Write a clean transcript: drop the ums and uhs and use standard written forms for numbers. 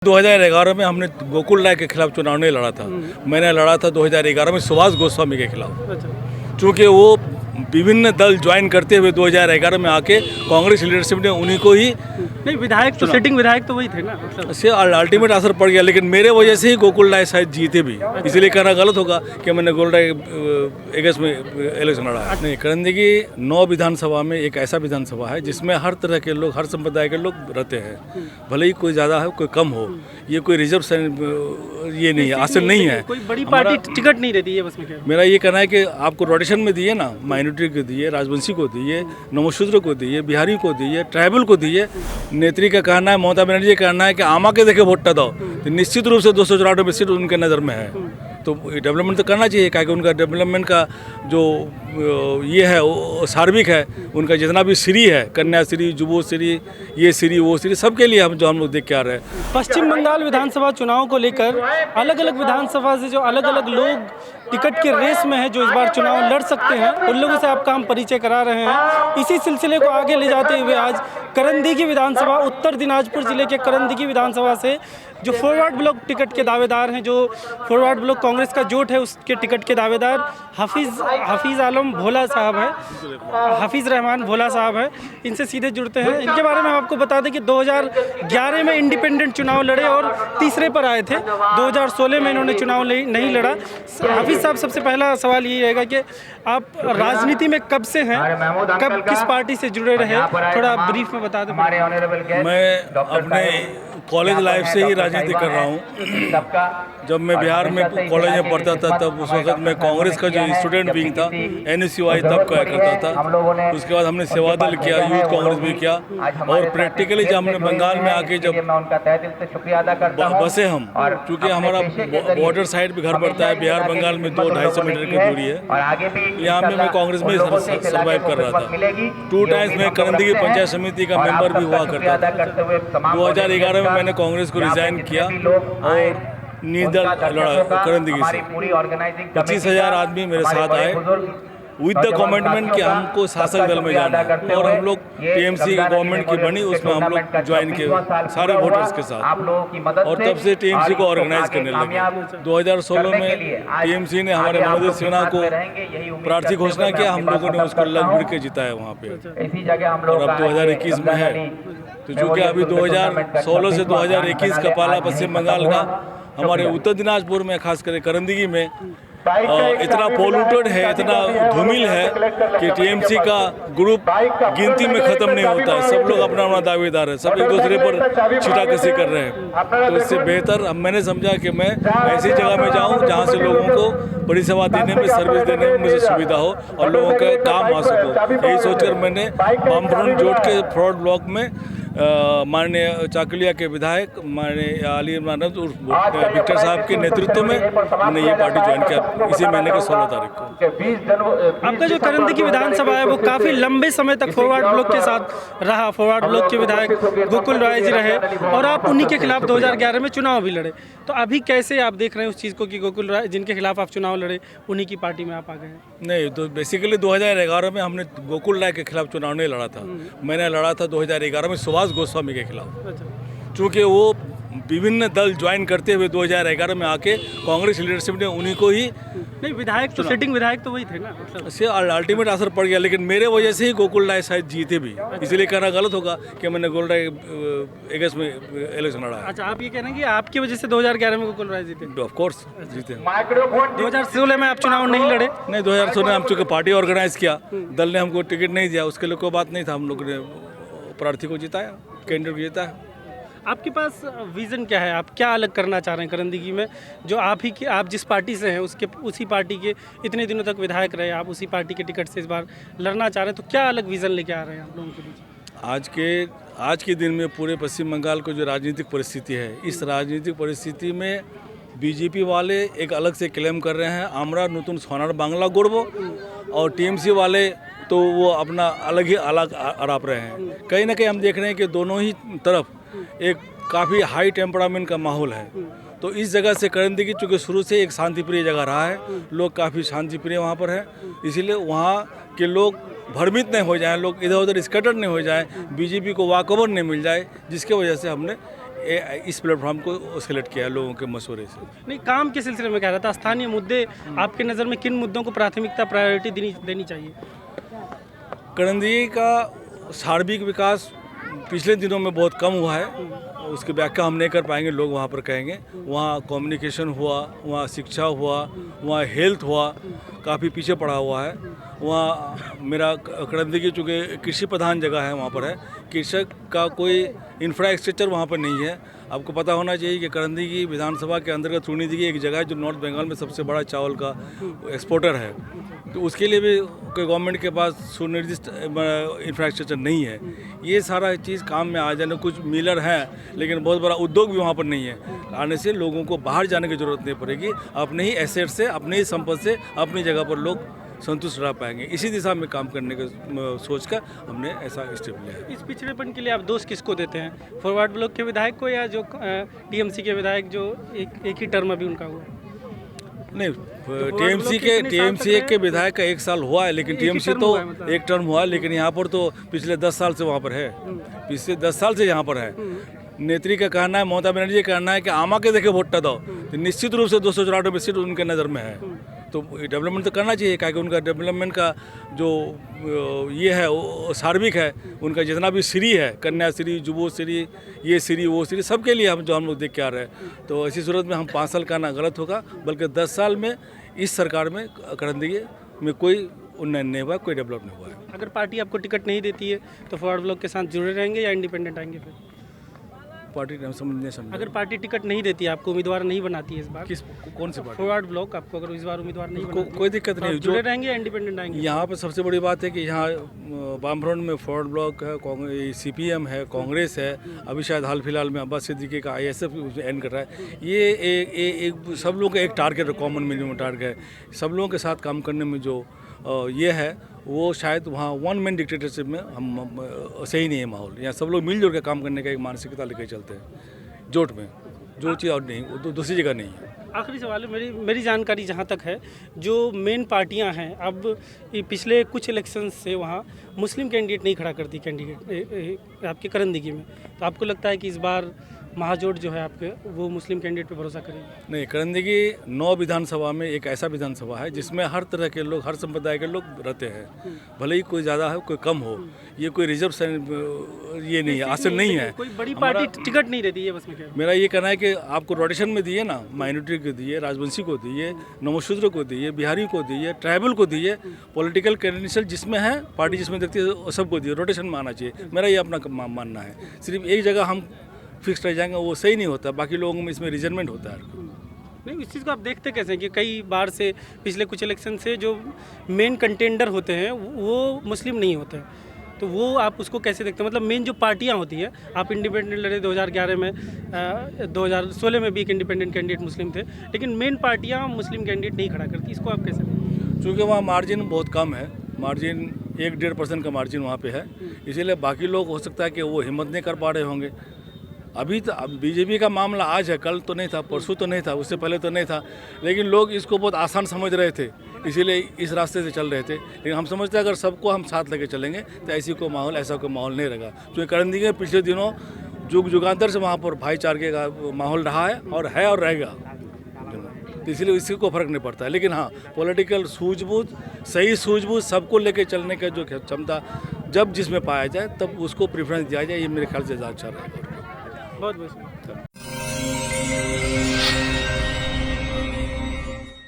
2011 में हमने गोकुल राय के खिलाफ चुनाव नहीं लड़ा था। मैंने लड़ा था 2011 में सुभाष गोस्वामी के खिलाफ। चूँकि वो विभिन्न दल ज्वाइन करते हुए 2011 में आके कांग्रेस लीडरशिप ने उन्हीं को ही नहीं, विधायक तो सिटिंग विधायक तो वही थे ना, मतलब से अल्टीमेट असर पड़ गया। लेकिन मेरे वजह से ही गोकुल राय शायद जीते भी, इसलिए कहना गलत होगा कि मैंने गोकुल राय अगेंस्ट में इलेक्शन लड़ा है। नहीं, करंदी 9 विधानसभा में एक ऐसा विधानसभा है जिसमें हर तरह के लोग, हर संप्रदाय के लोग रहते हैं। भले ही कोई ज़्यादा है कोई कम हो, ये कोई रिजर्व ये नहीं है, हासिल नहीं है। कोई बड़ी पार्टी टिकट नहीं देती है बस में। मेरा ये कहना है कि आपको रोटेशन में दिए ना, माइनॉरिटी को दिए, राजवंशी को दिए, नमोशूद्र को दिए, बिहारी को दिए, ट्राइबल को दिए। नेत्री का कहना है, ममता बनर्जी का कहना है कि आमा के देखे वोट दो, तो निश्चित रूप से 294 सीट उनके नज़र में है। तो डेवलपमेंट तो करना चाहिए, क्योंकि उनका डेवलपमेंट का जो ये है वो सार्विक है। उनका जितना भी श्री है, कन्या श्री, जुबो श्री, ये श्री वो श्री, सबके लिए हम लोग देख के आ रहे हैं। पश्चिम बंगाल विधानसभा चुनाव को लेकर अलग अलग विधानसभा से जो अलग अलग लोग टिकट के रेस में है, जो इस बार चुनाव लड़ सकते हैं, उन लोगों से आपका हम परिचय करा रहे हैं। इसी सिलसिले को आगे ले जाते हुए आज करंदी की विधानसभा, उत्तर दिनाजपुर जिले के करंदी की विधानसभा से जो फॉरवर्ड ब्लॉक टिकट के दावेदार हैं, जो फॉरवर्ड ब्लॉक कांग्रेस का जोट है, उसके टिकट के दावेदार हफीज़ आलम भोला साहब है, हफीज़ रहमान भोला साहब है। इनसे सीधे जुड़ते हैं। इनके बारे में हम आपको बता दें कि 2011 में इंडिपेंडेंट चुनाव लड़े और तीसरे पर आए थे। 2016 में इन्होंने चुनाव नहीं लड़ा। हफीज़ साहब, सबसे पहला सवाल ये रहेगा कि आप राजनीति में कब से हैं, कब किस पार्टी से जुड़े रहे, थोड़ा ब्रीफ में बता दें। मैं अपने कॉलेज लाइफ से ही राजनीति कर रहा हूँ। जब मैं बिहार में कॉलेज में पढ़ता था, तब उस वक्त मैं कांग्रेस का जो स्टूडेंट विंग था, NSUI तब क्या करता था। उसके बाद हमने सेवा दल किया, यूथ कांग्रेस भी किया, और प्रैक्टिकली जब हमने बंगाल में आके जब बसे हम, चूँकि हमारा बॉर्डर साइड पे घर पड़ता है, बिहार बंगाल में 200-250 मीटर की दूरी है। यहाँ पे मैं कांग्रेस में सर्वाइव कर रहा था। 2 टाइम्स मैं करंदी की पंचायत समिति का मेंबर भी हुआ करता था। 2011 में मैंने कांग्रेस को रिजाइन किया और निर्दल लड़ा करंदी से। 25,000 आदमी मेरे साथ आए विद द कमिटमेंट कि हमको शासक दल में जाना है, और हम लोग TMC गवर्नमेंट की बनी, उसमें हम लोग ज्वाइन किए सारे वोटर्स के साथ, और तब से TMC को ऑर्गेनाइज करने लगे। 2016 में TMC ने हमारे मनोज सिन्हा को प्रार्थी घोषणा किया, हम लोगों ने उसको लग भिड़ के जिताया वहाँ पे, और अब 2021 में है। तो चूँकि अभी 2016 से 2021 का पाला पश्चिम बंगाल का हमारे उत्तर दिनाजपुर में, खास करके करंदी में इतना पोल्यूटेड है, इतना धूमिल है कि TMC का ग्रुप गिनती में ख़त्म नहीं होता है। सब लोग अपना अपना दावेदार है, सब एक दूसरे पर छीटाकशी कर रहे हैं। तो इससे बेहतर मैंने समझा कि मैं ऐसी जगह में जाऊं जहां से लोगों को परिसेवा देने में, सर्विस देने में मुझे सुविधा हो और लोगों का काम आ सको। यही सोचकर मैंने वामफ्रंट जोड़ के फ्रॉड ब्लॉक में माननीय चाकुलिया के विधायक माननीय अली इमरान विक्टर साहब के नेतृत्व में हमने ये पार्टी ज्वाइन किया इसी महीने के 16 तारीख को। आपका जो करंदी की विधानसभा है वो काफ़ी लंबे समय तक फॉरवर्ड ब्लॉक के साथ रहा। फॉरवर्ड ब्लॉक के विधायक गोकुल राय जी रहे और आप उन्हीं के खिलाफ 2011 में चुनाव भी लड़े। तो अभी कैसे आप देख रहे हैं उस चीज़ को कि गोकुल राय जिनके खिलाफ आप चुनाव लड़े, उन्हीं की पार्टी में आप आ गए? नहीं, तो बेसिकली 2011 में हमने गोकुल राय के खिलाफ चुनाव नहीं लड़ा था। मैंने लड़ा था 2011 में सुभाष गोस्वामी के खिलाफ। चूँकि वो विभिन्न दल ज्वाइन करते हुए 2011 में आके कांग्रेस लीडरशिप ने उन्हीं को ही नहीं, विधायक तो सिटिंग विधायक तो वही थे ना, मतलब से अल्टीमेट असर पड़ गया। लेकिन मेरे वजह से ही गोकुल राय शायद जीते भी, इसलिए कहना गलत होगा कि मैंने गोकुल राय अगेंस्ट में इलेक्शन लड़ा है। अच्छा, आप ये कह रहे हैं कि आपकी वजह से 2011 में गोकुल राय जीते? ऑफ कोर्स जीते। 2016 में आप चुनाव नहीं लड़े? नहीं, 2016 में हम चूँकि पार्टी ऑर्गेनाइज किया, दल ने हमको टिकट नहीं दिया, उसके लिए कोई बात नहीं था। हम लोग ने प्रार्थी को जिताया, कैंडिडेट को जिताया। आपके पास विज़न क्या है? आप क्या अलग करना चाह रहे हैं करंदी में, जो आप जिस पार्टी से हैं उसके उसी पार्टी के इतने दिनों तक विधायक रहे, आप उसी पार्टी के टिकट से इस बार लड़ना चाह रहे हैं, तो क्या अलग विज़न लेके आ रहे हैं आप लोगों के बीच? आज के दिन में पूरे पश्चिम बंगाल को जो राजनीतिक परिस्थिति है, इस राजनीतिक परिस्थिति में बीजेपी वाले एक अलग से क्लेम कर रहे हैं, आमरा नूतन सोनार बांग्ला गढ़बो, और TMC वाले तो वो अपना अलग अड़ाप रहे हैं। कहीं ना कहीं हम देख रहे हैं कि दोनों ही तरफ एक काफ़ी हाई टेम्परामेंट का माहौल है। तो इस जगह से करंदी की चूँकि शुरू से एक शांतिप्रिय जगह रहा है, लोग काफ़ी शांतिप्रिय वहाँ पर है, इसीलिए वहाँ के लोग भ्रमित नहीं हो जाएं, लोग इधर उधर स्कैटर नहीं हो जाएं, बीजेपी को वाकओवर नहीं मिल जाए, जिसके वजह से हमने इस प्लेटफॉर्म को सेलेक्ट किया है लोगों के मशवरे से। नहीं, काम के सिलसिले में कह रहा था, स्थानीय मुद्दे आपके नज़र में किन मुद्दों को प्राथमिकता प्रायोरिटी देनी चाहिए? करंदी का सार्वजनिक विकास पिछले दिनों में बहुत कम हुआ है, उसकी व्याख्या हम नहीं कर पाएंगे, लोग वहाँ पर कहेंगे। वहाँ कम्युनिकेशन हुआ, वहाँ शिक्षा हुआ, वहाँ हेल्थ हुआ, काफ़ी पीछे पड़ा हुआ है। वहाँ मेरा करंदी की चूँकि कृषि प्रधान जगह है, वहाँ पर है, कृषक का कोई इंफ्रास्ट्रक्चर वहाँ पर नहीं है। आपको पता होना चाहिए कि करंदी की विधानसभा के अंतर्गत चुनी की एक जगह है जो नॉर्थ बंगाल में सबसे बड़ा चावल का एक्सपोर्टर है, तो उसके लिए भी गवर्नमेंट के पास सुनिर्दिष्ट इंफ्रास्ट्रक्चर नहीं है। ये सारा चीज़ काम में आ जाने, कुछ मिलर हैं लेकिन बहुत बड़ा उद्योग भी वहाँ पर नहीं है। आने से लोगों को बाहर जाने की ज़रूरत नहीं पड़ेगी, अपने ही एसेट से, अपने ही संपत्ति से अपनी जगह पर लोग संतुष्ट रह पाएंगे। इसी दिशा में काम करने का सोच कर हमने ऐसा स्टेप लिया है। इस पिछड़ेपन के लिए आप दोष किसको देते हैं, फॉरवर्ड ब्लॉक के विधायक को या जो टीएमसी के विधायक जो एक ही टर्म अभी उनका हुआ? नहीं, टीएमसी के विधायक का 1 साल हुआ है, लेकिन टीएमसी तो एक टर्म हुआ है, लेकिन यहाँ पर तो पिछले 10 साल से वहाँ पर है, पिछले 10 साल से यहाँ पर है। नेत्री का कहना है, ममता बनर्जी का कहना है कि आमा के देखे वोट दो, तो निश्चित रूप से 294 सीट उनके नज़र में है। तो डेवलपमेंट तो करना चाहिए, क्योंकि उनका डेवलपमेंट का जो ये है वो सार्वजनिक है। उनका जितना भी श्री है, कन्याश्री, जुबोश्री, ये श्री वो श्री, सबके लिए हम लोग देख के आ रहे हैं। तो ऐसी सूरत में हम 5 साल का ना गलत होगा, बल्कि 10 साल में इस सरकार में करंदी में कोई उन्नयन नहीं हुआ, कोई डेवलप नहीं हुआ है। अगर पार्टी आपको टिकट नहीं देती है तो फॉरवर्ड ब्लॉक के साथ जुड़े रहेंगे या इंडिपेंडेंट आएंगे? फिर पार्टी समझ अगर पार्टी टिकट नहीं देती है, आपको उम्मीदवार नहीं बनाती है इस बार, कौन सी पार्टी? फॉरवर्ड ब्लॉक आपको अगर इस बार उम्मीदवार नहीं बनाती, कोई दिक्कत नहीं, जुड़े रहेंगे या इंडिपेंडेंट आएंगे? यहाँ पर सबसे बड़ी बात है कि यहाँ वामफ्रंट में फॉरवर्ड ब्लॉक है, CPM है, कांग्रेस है, अभी शायद हाल फिलहाल में अब्बास सिद्दीकी का ISF एंड कर रहा है। ये एक सब लोगों का एक टारगेट है, कॉमन मिनिमम टारगेट है। सब लोगों के साथ काम करने में जो ये है वो शायद वहाँ वन मैन डिक्टेटरशिप में हम सही नहीं है माहौल। यहाँ सब लोग मिलजुल के काम करने का एक मानसिकता लेकर चलते हैं, जोट में जो चीज़ और नहीं, वो दूसरी जगह नहीं है। आखिरी सवाल है, मेरी जानकारी जहाँ तक है, जो मेन पार्टियां हैं अब पिछले कुछ इलेक्शंस से वहाँ मुस्लिम कैंडिडेट नहीं खड़ा करती कैंडिडेट आपके करंदी में, तो आपको लगता है कि इस बार महाजोट जो है आपके वो मुस्लिम कैंडिडेट पे भरोसा करेंगे? नहीं, करंदी की 9 विधानसभा में एक ऐसा विधानसभा है जिसमें हर तरह के लोग, हर संप्रदाय के लोग रहते हैं, भले ही कोई ज़्यादा है कोई कम हो। ये कोई रिजर्व ये नहीं है, हासिल नहीं है। कोई बड़ी पार्टी टिकट नहीं देती है, बस में क्या मेरा ये कहना है कि आपको रोटेशन में दिए ना, माइनॉरिटी को दिए, राजवंशी को दिए, नवशूद्र को दिए, बिहारी को दिए, ट्राइबल को दिए, पॉलिटिकल क्रेडेंशियल जिसमें है, पार्टी जिसमें देखती है सबको दिए, रोटेशन में आना चाहिए। मेरा ये अपना मानना है। सिर्फ एक जगह हम फिक्स रह जाएंगे वो सही नहीं होता, बाकी लोगों में इसमें रिजर्वमेंट होता है। नहीं, इस चीज़ को आप देखते कैसे हैं कि कई बार से पिछले कुछ इलेक्शन से जो मेन कंटेंडर होते हैं वो मुस्लिम नहीं होते, तो वो आप उसको कैसे देखते हैं? मतलब मेन जो पार्टियां होती हैं, आप इंडिपेंडेंट लड़े 2011 में, 2016 में भी एक इंडिपेंडेंट कैंडिडेट मुस्लिम थे, लेकिन मेन पार्टियां मुस्लिम कैंडिडेट नहीं खड़ा करती, इसको आप कैसे देखते हैं? चूँकि वहाँ मार्जिन बहुत कम है, मार्जिन 1-1.5% का मार्जिन वहाँ पे है, इसीलिए बाकी लोग हो सकता है कि वो हिम्मत नहीं कर पा रहे होंगे। अभी तो बीजेपी का मामला आज है, कल तो नहीं था, परसों तो नहीं था, उससे पहले तो नहीं था, लेकिन लोग इसको बहुत आसान समझ रहे थे, इसीलिए इस रास्ते से चल रहे थे। लेकिन हम समझते हैं अगर सबको हम साथ लेके चलेंगे तो ऐसा कोई माहौल नहीं रहेगा। क्योंकि करंदी के पिछले दिनों युगांतर से वहाँ पर भाईचारे का माहौल रहा है और रहेगा, तो इसलिए इसी को फर्क नहीं पड़ता है। लेकिन हाँ, पॉलिटिकल सूझबूझ, सही सूझबूझ, सबको लेके चलने का जो क्षमता जब जिसमें पाया जाए तब उसको प्रेफरेंस दिया जाए, ये मेरे ख्याल से ज़्यादा अच्छा रहेगा। बहुत बहुत